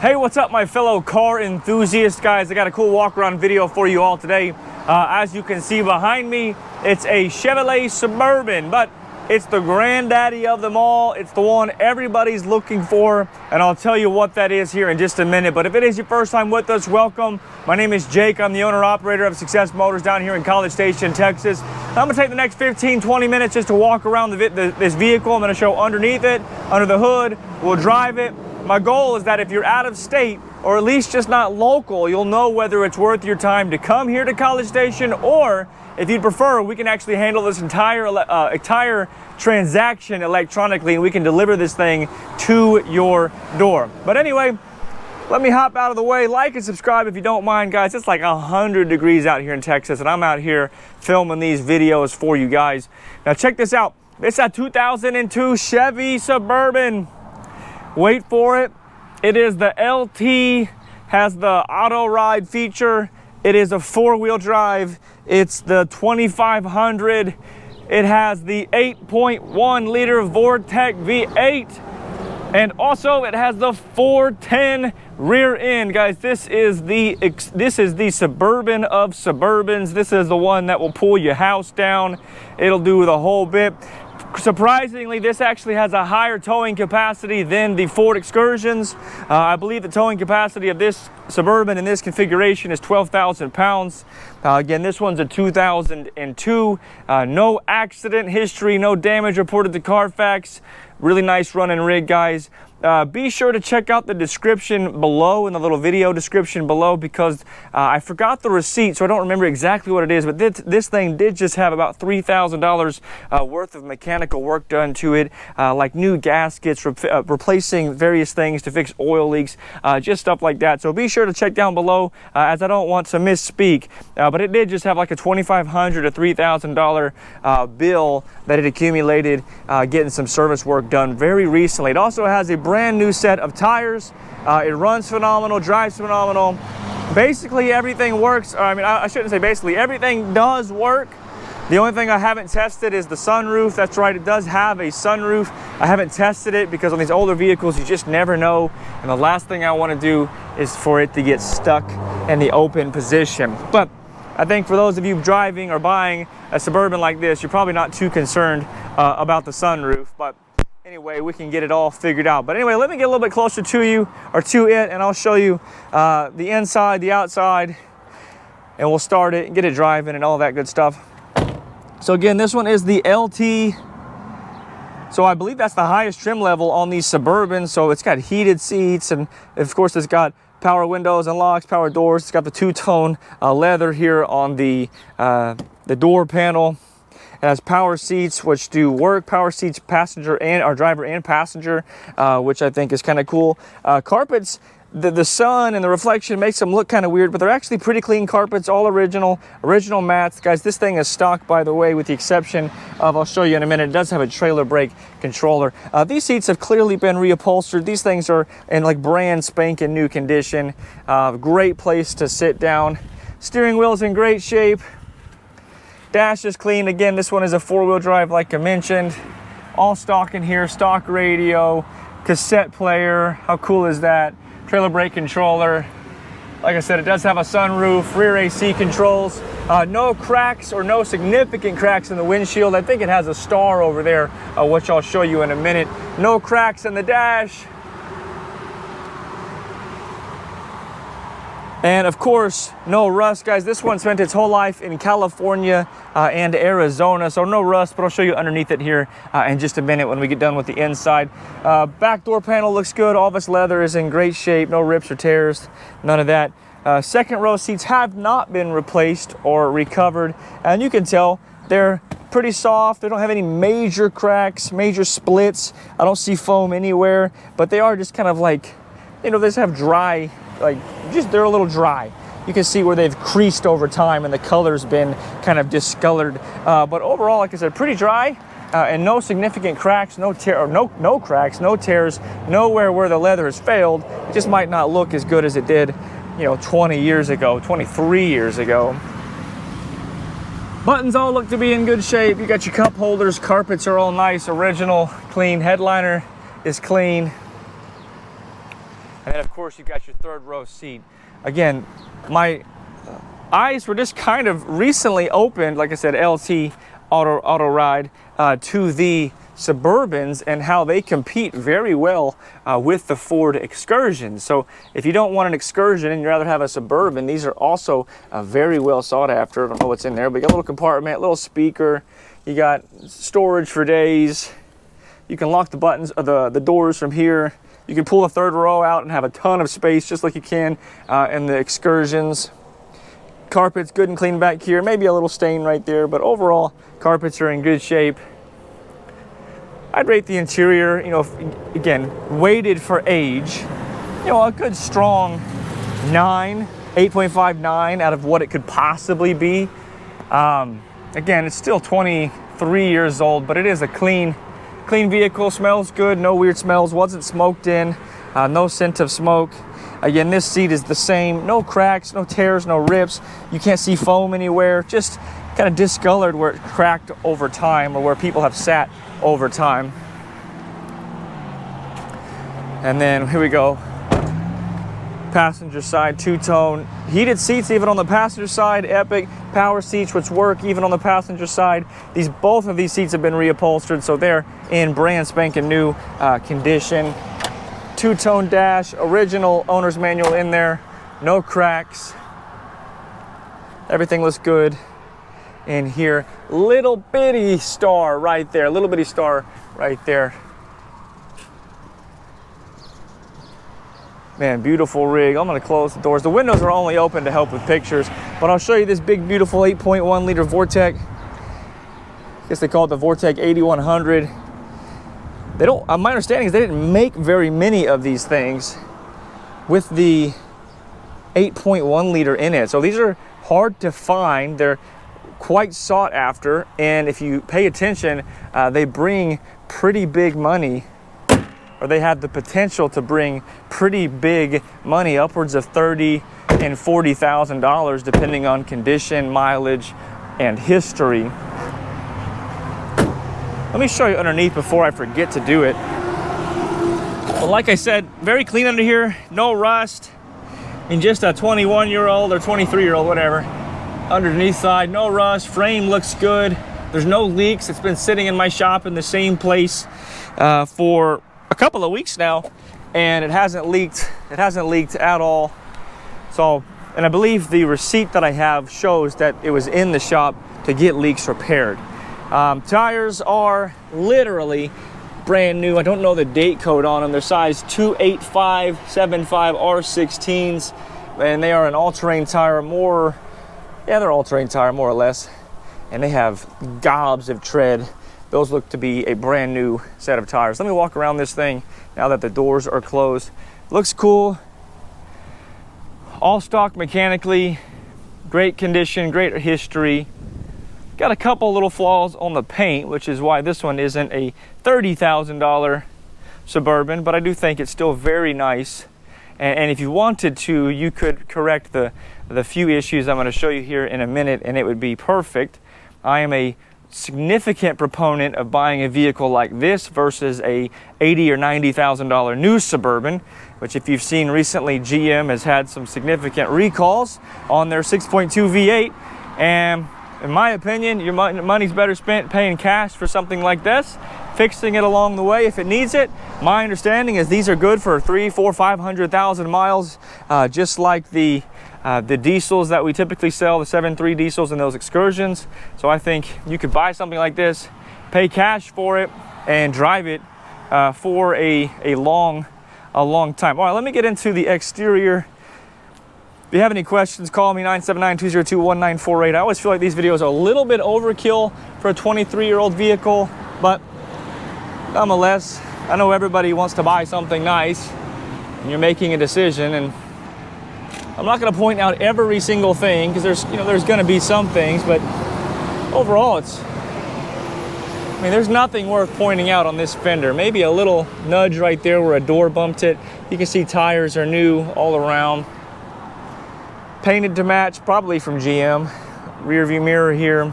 Hey, what's up, my fellow car enthusiasts? Guys, I got a cool walk around video for you all today. As you can see behind me, it's a Chevrolet Suburban, but it's the granddaddy of them all. It's the one everybody's looking for, and I'll tell you what that is here in just a minute. But if it is your first time with us, welcome. My name is Jake. I'm the owner-operator of Success Motors down here in College Station, Texas. I'm gonna take the next 15-20 minutes just to walk around this vehicle. I'm gonna show underneath it, under the hood. We'll drive it. My goal is that if you're out of state, or at least just not local, you'll know whether it's worth your time to come here to College Station, or if you'd prefer, we can actually handle this entire transaction electronically, and we can deliver this thing to your door. But anyway, let me hop out of the way. Like and subscribe if you don't mind, guys. It's like 100 degrees out here in Texas, and I'm out here filming these videos for you guys. Now check this out. It's a 2002 Chevy Suburban. Wait for it. It is the LT, has the auto ride feature. It is a four-wheel drive. It's the 2500. It has the 8.1 liter Vortec V8. And also it has the 410 rear end. Guys, this is the Suburban of Suburbans. This is the one that will pull your house down. It'll do the whole bit. Surprisingly, this actually has a higher towing capacity than the Ford Excursions. I believe the towing capacity of this Suburban in this configuration is 12,000 pounds. Again, this one's a 2002. No accident history, no damage reported to CarFax. Really nice running rig, guys. Be sure to check out the description below, in the little video description below, because I forgot the receipt, so I don't remember exactly what it is, but this thing did just have about $3,000 worth of mechanical work done to it, like new gaskets, replacing various things to fix oil leaks, just stuff like that. So be sure to check down below, as I don't want to misspeak, but it did just have like a $2,500 to $3,000 bill that it accumulated getting some service work done very recently. It also has a brand new set of tires. It runs phenomenal, drives phenomenal. Basically everything works. I mean, I shouldn't say basically, everything does work. The only thing I haven't tested is the sunroof. That's right, it does have a sunroof. I haven't tested it because on these older vehicles, you just never know. And the last thing I want to do is for it to get stuck in the open position. But I think for those of you driving or buying a Suburban like this, you're probably not too concerned about the sunroof. But anyway, we can get it all figured out. But anyway, let me get a little bit closer to you, or to it, and I'll show you the inside, the outside, and we'll start it and get it driving and all that good stuff. So again, this one is the LT. So I believe that's the highest trim level on these Suburbans. So it's got heated seats, and of course it's got power windows and locks, power doors. It's got the two-tone leather here on the door panel. It has power seats, which do work. Power seats, passenger and our driver and passenger, which I think is kind of cool. Carpets, the sun and the reflection makes them look kind of weird, but they're actually pretty clean carpets, all original mats. Guys, this thing is stock, by the way, with the exception of, I'll show you in a minute, it does have a trailer brake controller. These seats have clearly been reupholstered. These things are in like brand spanking new condition. Great place to sit down. Steering wheel's in great shape. Dash is clean. Again, this one is a four-wheel drive, like I mentioned. All stock in here, stock radio, cassette player. How cool is that? Trailer brake controller. Like I said, it does have a sunroof, rear AC controls. No cracks or no significant cracks in the windshield. I think it has a star over there, which I'll show you in a minute. No cracks in the dash. And of course, no rust, guys. This one spent its whole life in California and Arizona, so no rust, but I'll show you underneath it here in just a minute when we get done with the inside. Back door panel looks good. All this leather is in great shape. No rips or tears, none of that. Second row seats have not been replaced or recovered, and you can tell they're pretty soft. They don't have any major cracks, major splits. I don't see foam anywhere, but they are just kind of like, you know, they just have dry, they're a little dry. You can see where they've creased over time and the color's been kind of discolored. But overall, like I said, pretty dry and no significant cracks, no cracks, no tears, nowhere where the leather has failed. It just might not look as good as it did, you know, 20 years ago, 23 years ago. Buttons all look to be in good shape. You got your cup holders, carpets are all nice, original, clean. Headliner is clean. And then of course you've got your third row seat. Again, my eyes were just kind of recently opened, like I said, LT Auto Ride, to the Suburbans and how they compete very well with the Ford Excursion. So if you don't want an Excursion and you'd rather have a Suburban, these are also very well sought after. I don't know what's in there, but you got a little compartment, little speaker, you got storage for days. You can lock the buttons, the doors from here. You can pull the third row out and have a ton of space just like you can in the Excursions. Carpet's good and clean back here, maybe a little stain right there, but overall carpets are in good shape. I'd rate the interior, you know, again, weighted for age, you know, a good strong 9, 8.5, 9 out of what it could possibly be. Again, it's still 23 years old, but it is a clean vehicle, smells good, no weird smells, wasn't smoked in, no scent of smoke. Again, this seat is the same, no cracks, no tears, no rips. You can't see foam anywhere, just kind of discolored where it cracked over time or where people have sat over time. And then here we go. Passenger side, two-tone, heated seats even on the passenger side, epic power seats which work even on the passenger side. Both of these seats have been reupholstered, so they're in brand spanking new condition. Two-tone dash, original owner's manual in there, no cracks. Everything looks good in here. Little bitty star right there, little bitty star right there. Man, beautiful rig. I'm gonna close the doors. The windows are only open to help with pictures, but I'll show you this big, beautiful 8.1 liter Vortec. I guess they call it the Vortec 8100. They don't, my understanding is they didn't make very many of these things with the 8.1 liter in it. So these are hard to find. They're quite sought after. And if you pay attention, they bring pretty big money, or they have the potential to bring pretty big money, upwards of $30,000 and $40,000, depending on condition, mileage, and history. Let me show you underneath before I forget to do it. Well, like I said, very clean under here, no rust. In just a 21-year-old or 23-year-old, whatever. Underneath side, no rust, frame looks good. There's no leaks. It's been sitting in my shop in the same place for a couple of weeks now, and it hasn't leaked. It hasn't leaked at all. So, and I believe the receipt that I have shows that it was in the shop to get leaks repaired. Tires are literally brand new. I don't know the date code on them. They're size 285/75 R16s, and they are an all-terrain tire. They're all-terrain tire more or less, and they have gobs of tread. Those look to be a brand new set of tires. Let me walk around this thing now that the doors are closed. Looks cool. All stock mechanically, great condition, great history. Got a couple little flaws on the paint, which is why this one isn't a $30,000 Suburban, but I do think it's still very nice. And if you wanted to, you could correct the few issues I'm going to show you here in a minute, and it would be perfect. I am a significant proponent of buying a vehicle like this versus a $80,000 or $90,000 new Suburban, which if you've seen recently, GM has had some significant recalls on their 6.2 V8, and in my opinion, your money's better spent paying cash for something like this, fixing it along the way if it needs it. My understanding is these are good for 300,000, 400,000, 500,000 miles, just like the diesels that we typically sell, the 7.3 diesels and those Excursions. So I think you could buy something like this, pay cash for it, and drive it for a long time. All right, let me get into the exterior. If you have any questions, call me 979-202-1948. I always feel like these videos are a little bit overkill for a 23-year-old vehicle, but nonetheless, I know everybody wants to buy something nice, and you're making a decision, and I'm not going to point out every single thing because there's going to be some things, but overall, there's nothing worth pointing out on this fender. Maybe a little nudge right there where a door bumped it. You can see tires are new all around. Painted to match, probably from GM. Rear view mirror here.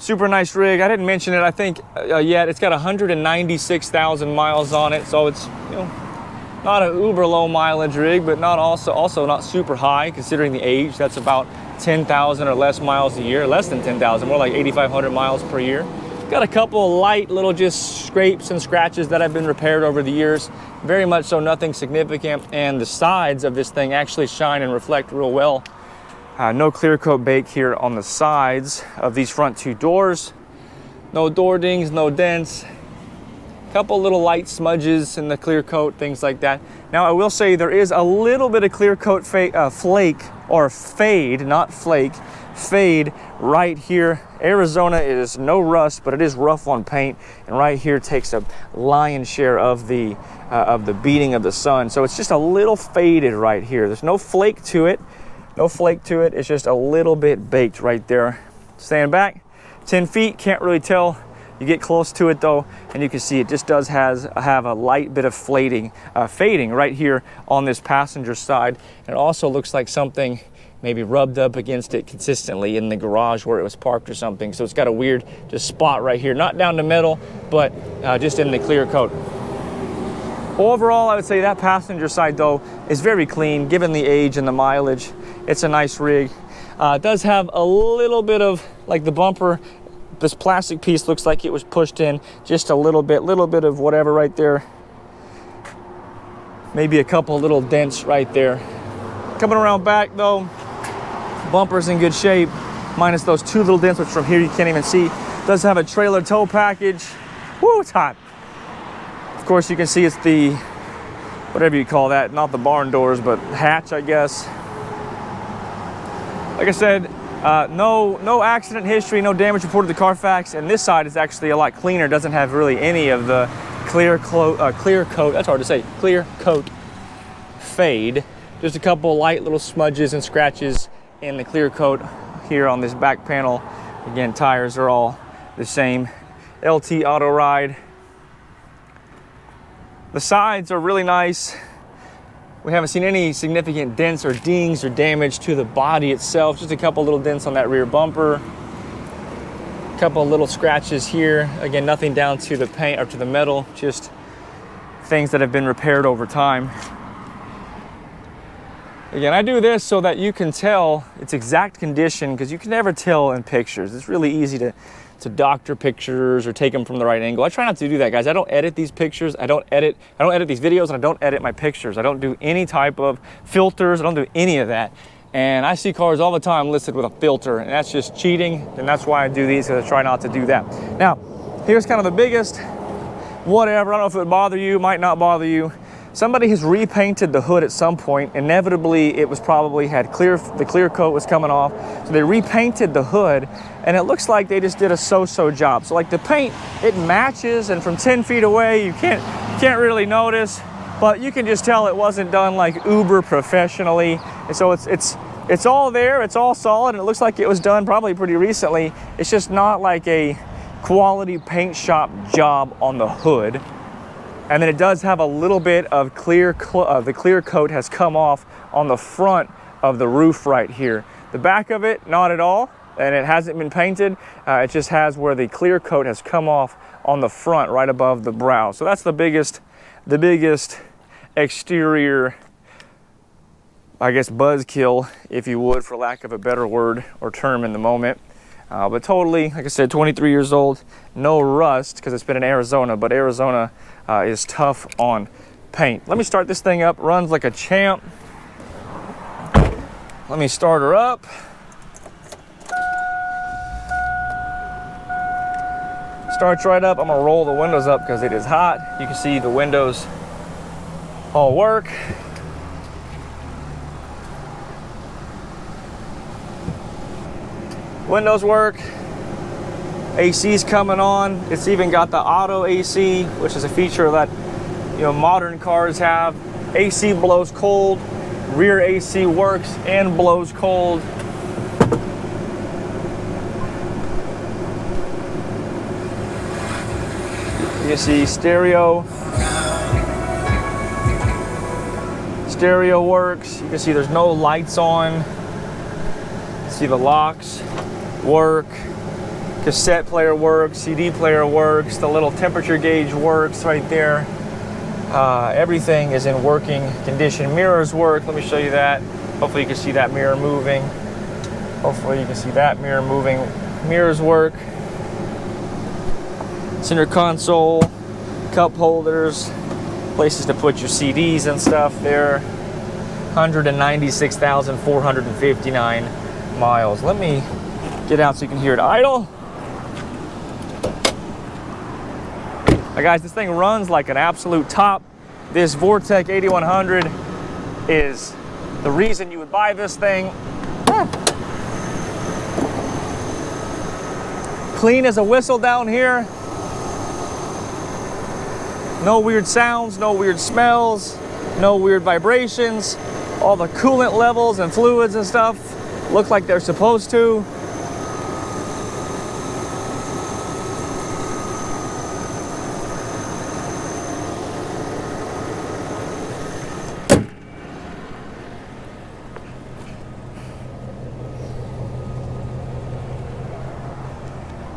super nice rig. I didn't mention it, I think, yet. It's got 196,000 miles on it, so it's, you know, not an uber low mileage rig, but not also not super high considering the age. That's about 10,000 or less miles a year, less than 10,000, more like 8,500 miles per year. Got a couple light little just scrapes and scratches that have been repaired over the years. Very much so, nothing significant. And the sides of this thing actually shine and reflect real well. No clear coat bake here on the sides of these front two doors. No door dings, no dents. Couple little light smudges in the clear coat, things like that. Now I will say there is a little bit of clear coat flake or fade, not flake, fade right here. Arizona is no rust, but it is rough on paint, and right here takes a lion's share of the beating of the sun. So it's just a little faded right here. There's no flake to it. No flake to it. It's just a little bit baked right there. Stand back 10 feet, can't really tell. You get close to it though, and you can see it just does have a light bit of fading right here on this passenger side. And it also looks like something maybe rubbed up against it consistently in the garage where it was parked or something. So it's got a weird just spot right here, not down the middle, but just in the clear coat. Overall, I would say that passenger side though is very clean given the age and the mileage. It's a nice rig. It does have a little bit of, like the bumper, this plastic piece looks like it was pushed in just a little bit of whatever right there. Maybe a couple little dents right there. Coming around back though, bumper's in good shape, minus those two little dents, which from here you can't even see. Does have a trailer tow package. Woo, it's hot. Of course, you can see it's the, whatever you call that, not the barn doors, but hatch, I guess. Like I said, no accident history, no damage reported to CarFax, and this side is actually a lot cleaner. Doesn't have really any of the clear coat, that's hard to say, clear coat fade. Just a couple light little smudges and scratches in the clear coat here on this back panel. Again, tires are all the same. LT Auto Ride. The sides are really nice. We haven't seen any significant dents or dings or damage to the body itself. Just a couple little dents on that rear bumper. A couple little scratches here. Again, nothing down to the paint or to the metal, just things that have been repaired over time. Again, I do this so that you can tell its exact condition, because you can never tell in pictures. It's really easy to doctor pictures or take them from the right angle. I try not to do that, guys. I don't edit these pictures. I don't edit these videos, and I don't edit my pictures. I don't do any type of filters. I don't do any of that. And I see cars all the time listed with a filter, and that's just cheating. And that's why I do these, because I try not to do that. Now, here's kind of the biggest whatever. I don't know if it would bother you, might not bother you. Somebody has repainted the hood at some point. Inevitably, it was probably the clear coat was coming off. So they repainted the hood, and it looks like they just did a so-so job. So like the paint, it matches, and from 10 feet away, you can't really notice, but you can just tell it wasn't done like uber professionally. And so it's all there, it's all solid, and it looks like it was done probably pretty recently. It's just not like a quality paint shop job on the hood. And then it does have a little bit of the clear coat has come off on the front of the roof right here. The back of it, not at all, and it hasn't been painted. It just has where the clear coat has come off on the front, right above the brow. So that's the biggest exterior, I guess, buzzkill, if you would, for lack of a better word or term in the moment. But totally, like I said, 23 years old, no rust, because it's been in Arizona, but Arizona is tough on paint. Let me start this thing up. Runs like a champ. Let me start her up. Starts right up. I'm gonna roll the windows up because it is hot. You can see the windows all work. Windows work. AC's coming on. It's even got the auto AC, which is a feature that, you know, modern cars have. AC blows cold. Rear AC works and blows cold. You see stereo. Stereo works. You can see there's no lights on. See the locks work. Cassette player works, CD player works, the little temperature gauge works right there. Everything is in working condition. Mirrors work. Let me show you that. Hopefully you can see that mirror moving. Hopefully you can see that mirror moving. Mirrors work. Center console, cup holders, places to put your CDs and stuff there. 196,459 miles. Let me get out so you can hear it idle. Now guys, this thing runs like an absolute top. This Vortec 8100 is the reason you would buy this thing. Clean as a whistle down here. No weird sounds, no weird smells, no weird vibrations. All the coolant levels and fluids and stuff look like they're supposed to.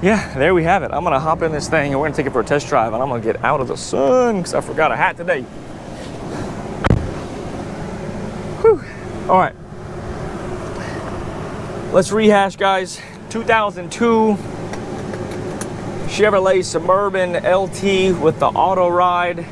Yeah, there we have it. I'm gonna hop in this thing and we're gonna take it for a test drive, and I'm gonna get out of the sun because I forgot a hat today. Whew. All right, let's rehash, guys. 2002 Chevrolet Suburban LT with the auto ride.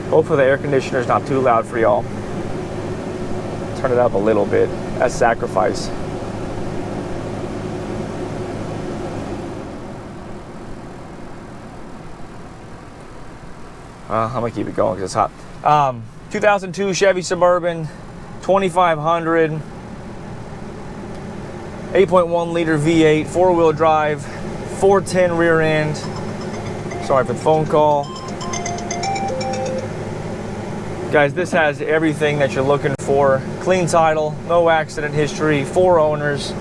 Hopefully the air conditioner's not too loud for y'all. Turn it up a little bit as sacrifice. I'm gonna keep it going because it's hot. 2002 Chevy Suburban, 2500, 8.1 liter V8, 4-wheel drive, 410 rear end. Sorry for the phone call. Guys, this has everything that you're looking for. Clean title, no accident history, 4 owners.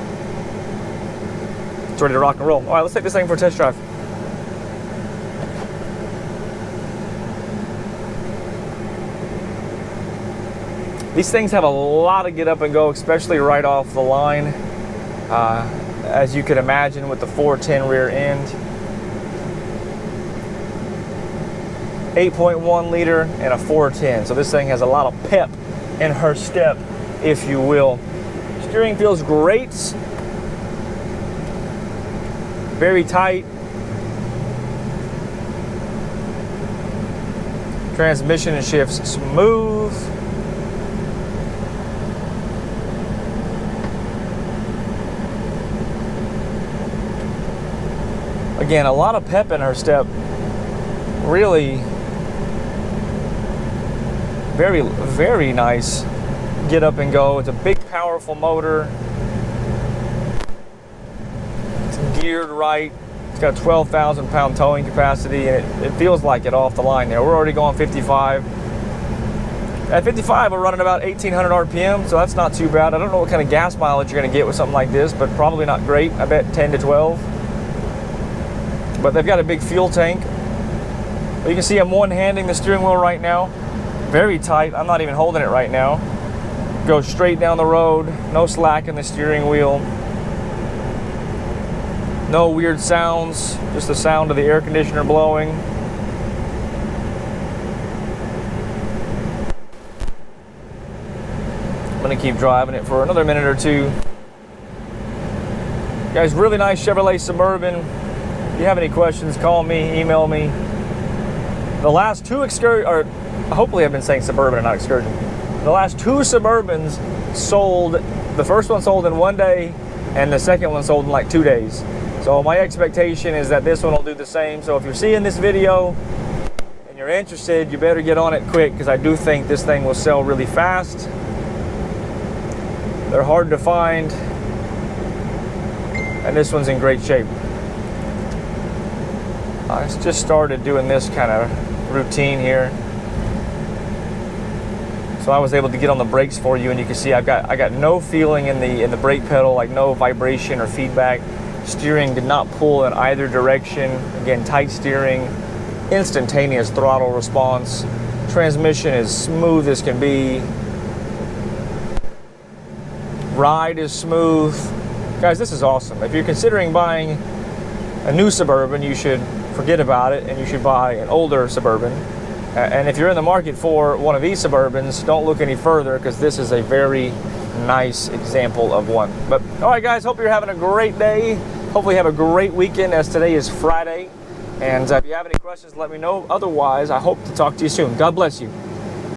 It's ready to rock and roll. All right, let's take this thing for a test drive. These things have a lot of get up and go, especially right off the line. As you can imagine with the 410 rear end. 8.1 liter and a 410. So this thing has a lot of pep in her step, if you will. Steering feels great. Very tight. Transmission shifts smooth. Again, a lot of pep in her step. Really very, very nice get up and go. It's a big, powerful motor. It's geared right. It's got a 12,000 pound towing capacity, and it feels like it off the line there. We're already going 55. At 55, we're running about 1,800 RPM, so that's not too bad. I don't know what kind of gas mileage you're gonna get with something like this, but probably not great. I bet 10 to 12. But they've got a big fuel tank. But you can see I'm one-handing the steering wheel right now. Very tight. I'm not even holding it right now. Go straight down the road. No slack in the steering wheel. No weird sounds. Just the sound of the air conditioner blowing. I'm gonna keep driving it for another minute or two. Guys, really nice Chevrolet Suburban. If you have any questions, call me, email me. The last 2 Excursion, or hopefully I've been saying Suburban and not Excursion. The last 2 Suburbans sold, the first one sold in 1 day, and the second one sold in like 2 days. So my expectation is that this one will do the same. So if you're seeing this video and you're interested, you better get on it quick, because I do think this thing will sell really fast. They're hard to find, and this one's in great shape. I just started doing this kind of routine here, so I was able to get on the brakes for you, and you can see I got no feeling in the brake pedal, like no vibration or feedback. Steering did not pull in either direction. Again, tight steering, instantaneous throttle response. Transmission is smooth as can be. Ride is smooth. Guys, this is awesome. If you're considering buying a new Suburban, you should forget about it and you should buy an older Suburban. And if you're in the market for one of these Suburbans, don't look any further, because this is a very nice example of one. But all right, guys, hope you're having a great day. Hopefully have a great weekend, as today is Friday. And if you have any questions, let me know. Otherwise, I hope to talk to you soon. God bless you.